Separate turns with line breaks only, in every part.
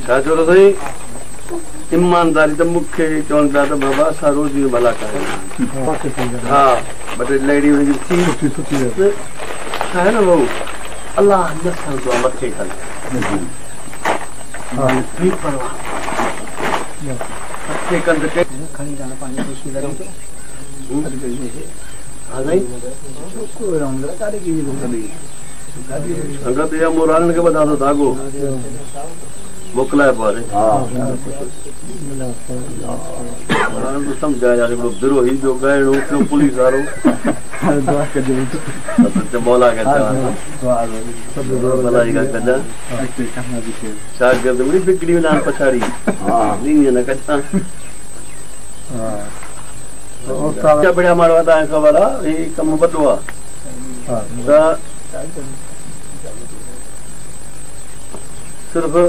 छा चओ था साईं ईमानदारी त मूंखे चवनि पिया त बाबा असां रोज़ भला कयूं हा ॿ टे लेडी छा आहे न भाऊ अलाह न खणंदो आहे मथे खण मथे कंद संगत या मुरारनि खे ॿधा थो धागो मोकिलाए पोइ सम्झाया बिरो ही जो ॻाइणो पियो पुलिस वारो मौला खे शागिर्द बि बिगड़ी वेंदा आहिनि पछाड़ी न कचां बढ़िया माण्हू तव्हांखे ख़बर आहे ही कमु वॾो आहे त सिर्फ़ु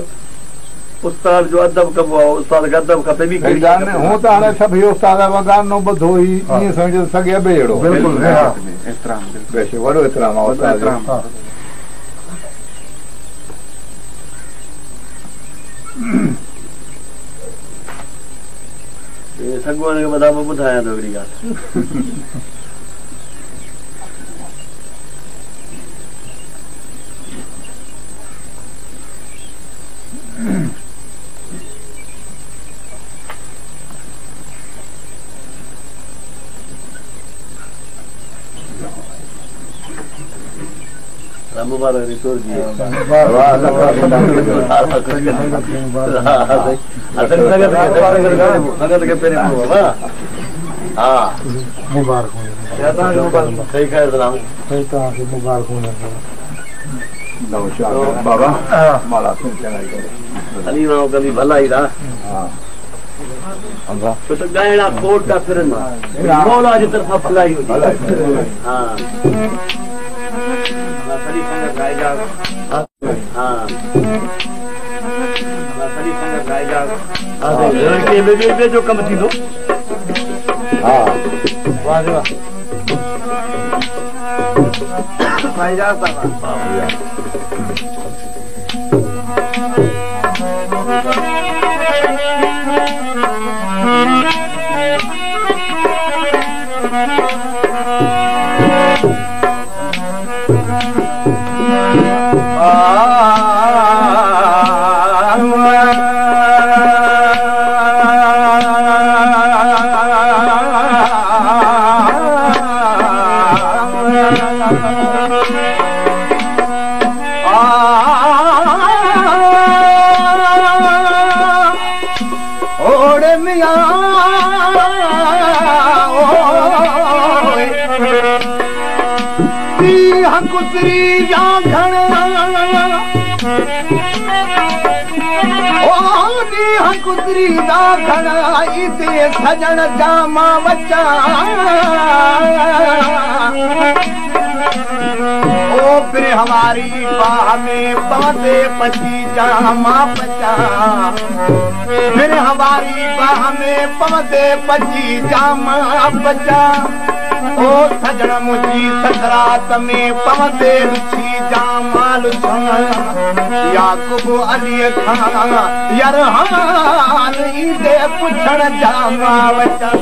उस्ताद जो अदब कबो आहे उस्ताद खे अदब खपे बि हूं त हाणे सभु उस्ताद वॻार नो ॿुधो ई ईअं सम्झ सघे ॿिए अहिड़ो वॾो एतिराम आहे सॻुवण खे ॿुधा पोइ ॿुधायां थो हिकिड़ी ॻाल्हि मुबारक रिसोर जी संगत खे पहिरीं हा सही ख़ैर बाबा हली वञो कभी भला ई रहा छो त ॻाइणा कोट था फिरनि मौला जी तरफ़ां भलाई हुजे हा सॼी संगत ॻाइजा हा सॼी संगत ॻाइजा ॿिए जो कमु थींदो हा वाह सजन जामा बच्चा ओ फिर हमारी बाह में पौधे पची जामा बच्चा फिर हमारी बाह में पौधे पची जामा बच्चा ओ सजन मुझी सकरात में पौधे रुचि जामा लुछा याकूब अली खान यरहान ईदे पुछण जामा बच्चा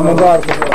मुबारक